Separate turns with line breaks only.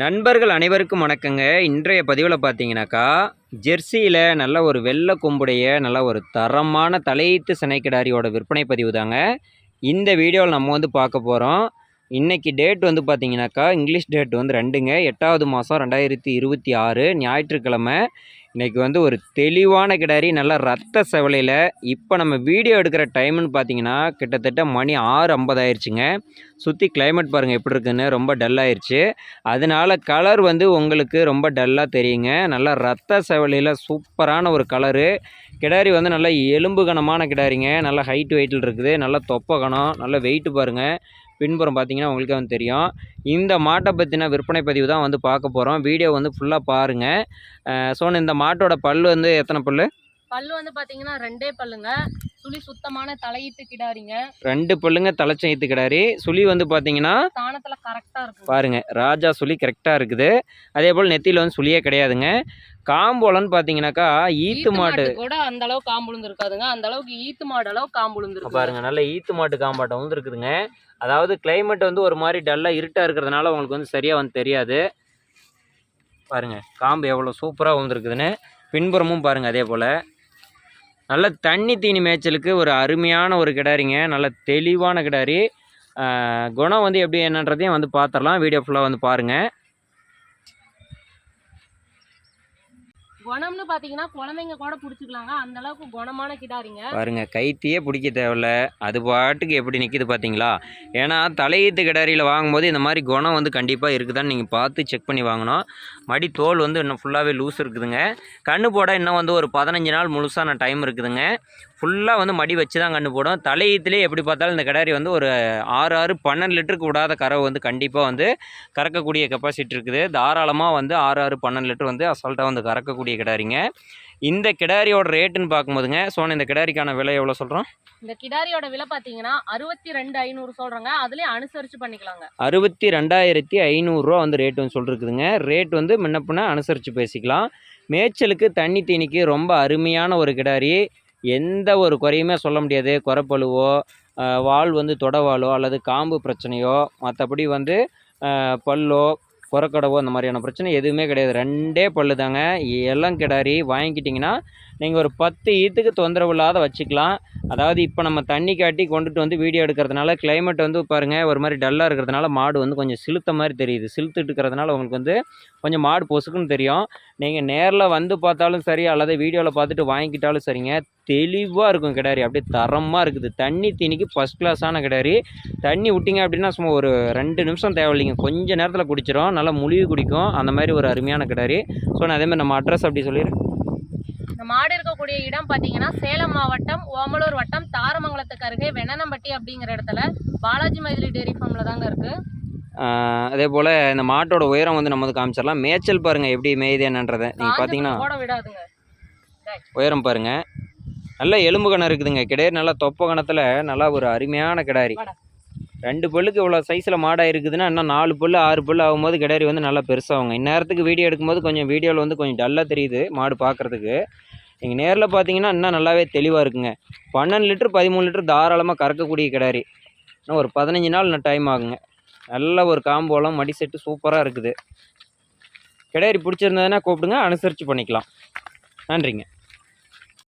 நண்பர்கள் அனைவருக்கும் வணக்கங்க. இன்றைய பதிவில் பார்த்தீங்கன்னாக்கா, ஜெர்சியில் நல்ல ஒரு வெள்ளை கொம்புடைய நல்ல ஒரு தரமான தலையீத்து சினைக்கிடாரியோட விற்பனை பதிவு தாங்க இந்த வீடியோவில் நம்ம பார்க்க போகிறோம். இன்றைக்கி டேட் பார்த்தீங்கன்னாக்கா, இங்கிலீஷ் டேட் 2ங்க 8வது மாதம் 2026 ஞாயிற்றுக்கிழமை. இன்றைக்கி ஒரு தெளிவான கிடாரி, நல்ல ரத்த செவலையில். இப்போ நம்ம வீடியோ எடுக்கிற டைம்னு பார்த்தீங்கன்னா கிட்டத்தட்ட மணி 6:50 ஆயிடுச்சுங்க. சுற்றி கிளைமேட் பாருங்கள் எப்படி இருக்குன்னு, ரொம்ப டல்லாகிடுச்சு. அதனால் கலர் உங்களுக்கு ரொம்ப டல்லாக தெரியுங்க. நல்லா ரத்த செவலையில் சூப்பரான ஒரு கலரு. கிடாரி நல்லா எலும்பு கனமான கிடாரிங்க. நல்லா ஹைட் வெயிட்டில் இருக்குது. நல்லா தொப்பை கனம், நல்லா வெயிட்டு பாருங்கள். பின்புறம் பார்த்தீங்கன்னா உங்களுக்கே தெரியும். இந்த மாட்டை பற்றின விற்பனை பதிவு தான் பார்க்க போகிறோம். வீடியோ ஃபுல்லாக பாருங்கள். இந்த மாட்டோட பல் எத்தனை பல்?
பல்லு பார்த்தீங்கன்னா 2 பல்லுங்க. சுழி சுத்தமான தலையீத்து கிடாரிங்க.
2 பல்லுங்க, தலைச்சீத்து கிடாரி. சுழி பார்த்தீங்கன்னா
தானத்துல கரெக்டாக இருக்கும்
பாருங்க. ராஜா சுழி கரெக்டாக இருக்குது. அதே போல் நெத்தியில் சுழியே கிடையாதுங்க. காம்போலன்னு பார்த்தீங்கன்னாக்கா ஈத்து மாடு
கூட அந்த அளவு காம்பு இருக்காதுங்க. அந்த அளவுக்கு ஈத்து மாடு அளவு காம்பு இருக்கு
பாருங்க. நல்ல ஈத்து மாட்டு காம்பாட்டம் இருக்குதுங்க. அதாவது கிளைமேட் ஒரு மாதிரி டல்லாக இருட்டாக இருக்கிறதுனால உங்களுக்கு சரியாக தெரியாது. பாருங்கள் காம்பு எவ்வளோ சூப்பராக வந்துருக்குதுன்னு. பின்புறமும் பாருங்கள். அதே போல் நல்ல தண்ணி தீனி மேய்ச்சலுக்கு ஒரு அருமையான ஒரு கிடாரிங்க. நல்ல தெளிவான கிடாரி. குணம் எப்படி என்னன்றதையும் பார்த்துடலாம். வீடியோ ஃபுல்லாக பாருங்கள்.
குணம்னு பார்த்தீங்கன்னா குழந்தைங்க கூட பிடிச்சிக்கலாங்க. அந்த அளவுக்கு குணமான கிடாரிங்க.
பாருங்க, கைத்தியே பிடிக்க தேவையில்ல. அது பாட்டுக்கு எப்படி நிற்கிது பார்த்தீங்களா? ஏன்னா தலையீத்து கிடாரியில் வாங்கும்போது இந்த மாதிரி குணம் கண்டிப்பாக இருக்குதான்னு நீங்கள் பார்த்து செக் பண்ணி வாங்கணும். மடி தோல் இன்னும் ஃபுல்லாகவே லூஸ் இருக்குதுங்க. கண்ணு போட இன்னும் ஒரு 15 நாள் முழுசான டைம் இருக்குதுங்க. ஃபுல்லாக மடி வச்சு தான் கண்ணு போடும். தலையீத்துலேயே எப்படி பார்த்தாலும் இந்த கிடாரி ஒரு 6-12 லிட்டருக்கு விடாத கறவை கண்டிப்பாக கறக்கக்கூடிய கெப்பாசிட்டி இருக்குது. தாராளமாக 6-12 லிட்டர் அசால்ட்டாக கறக்கக்கூடிய கிடாரிங்க. இந்த கிடாரியோட ரேட்டுன்னு பார்க்கும்போதுங்க, இந்த கிடாரிக்கான விலை எவ்வளோ சொல்கிறோம்?
இந்த கிடாரியோட விலை பார்த்தீங்கன்னா 62,500 சொல்கிறோங்க. அதுலேயே அனுசரித்து பண்ணிக்கலாங்க.
62,500 ரூபா ரேட்டு சொல்லிருக்குதுங்க. ரேட் முன்ன பின்ன அனுசரித்து பேசிக்கலாம். மேய்ச்சலுக்கு தண்ணி தீனிக்கு ரொம்ப அருமையான ஒரு கிடாரி. எந்த ஒரு குறையுமே சொல்ல முடியாது. குறைப்பழுவோ, வால் தொடவாலோ அல்லது காம்பு பிரச்சனையோ, மற்றபடி பல்லோ குறக்கடவோ அந்த மாதிரியான பிரச்சனை எதுவுமே கிடையாது. 2 பல்லு தாங்க. எல்லாம் கிடாரி வாங்கிக்கிட்டிங்கன்னா நீங்கள் ஒரு 10 ஈத்துக்கு தொந்தரவு இல்லாத வச்சுக்கலாம். அதாவது இப்போ நம்ம தண்ணி காட்டி கொண்டுட்டு வீடியோ எடுக்கிறதுனால கிளைமேட் பாருங்கள் ஒரு மாதிரி டல்லாக இருக்கிறதுனால மாடு கொஞ்சம் சிலுத்த மாதிரி தெரியுது. சிலுத்துட்டு இருக்கிறதுனால உங்களுக்கு கொஞ்சம் மாடு பொசுக்குன்னு தெரியும். நீங்கள் நேரில் பார்த்தாலும் சரி அல்லது வீடியோவில் பார்த்துட்டு வாங்கிக்கிட்டாலும் சரிங்க, தெளிவாக இருக்கும் கிடாரி. அப்படியே தரமாக இருக்குது. தண்ணி தீனிக்கு ஃபஸ்ட் கிளாஸான கிடாரி. தண்ணி விட்டிங்க அப்படின்னா சும்மா ஒரு 2 நிமிஷம் தேவையில்லைங்க, கொஞ்சம் நேரத்தில் குடிச்சிடும். நல்லா முழுகி குடிக்கும். அந்த மாதிரி ஒரு அருமையான கிடாரி. நான் அதேமாதிரி நம்ம அட்ரஸ் அப்படி சொல்லிடுறேன்.
இந்த மாடு இருக்கக்கூடிய இடம் பார்த்தீங்கன்னா சேலம் மாவட்டம் ஓமலூர் வட்டம் தாரமங்கலத்துக்கு அருகே வெண்ணனம்பட்டி அப்படிங்கிற இடத்துல பாலாஜி மைதிலி டெய்ரி ஃபார்மில் தாங்க இருக்குது.
அதே போல் இந்த மாட்டோட உயரம் நம்ம காமிச்சிடலாம். மேய்ச்சல் பாருங்கள் எப்படி மேயுது என்னன்றதை நீங்கள் பார்த்தீங்கன்னா
விடாதுங்க.
உயரம் பாருங்கள். நல்ல எலும்பு கணம் இருக்குதுங்க. கிடாரி நல்லா தொப்பை கணத்தில் நல்லா ஒரு அருமையான கிடாரி. 2 பல்லுக்கு இவ்வளோ சைஸில் மாடாக இருக்குதுன்னா இன்னும் 4 பல்லு 6 பல்லு ஆகும்போது கிடாரி நல்லா பெருசாகுங்க. இந்நேரத்துக்கு வீடியோ எடுக்கும்போது கொஞ்சம் வீடியோவில் கொஞ்சம் டல்லாக தெரியுது மாடு பார்க்குறதுக்கு. நீங்கள் நேரில் பார்த்தீங்கன்னா இன்னும் நல்லாவே தெளிவாக இருக்குங்க. 12 லிட்டர் 13 லிட்டர் தாராளமாக கறக்கக்கூடிய கிடாரி. இன்னும் ஒரு 15 நாள் இன்னும் டைம் ஆகுங்க. நல்ல ஒரு காம்போலம் மடி செட்டு சூப்பராக இருக்குது. கிடாரி பிடிச்சிருந்ததுன்னா கூப்பிடுங்க, அனுசரித்து பண்ணிக்கலாம். நன்றிங்க.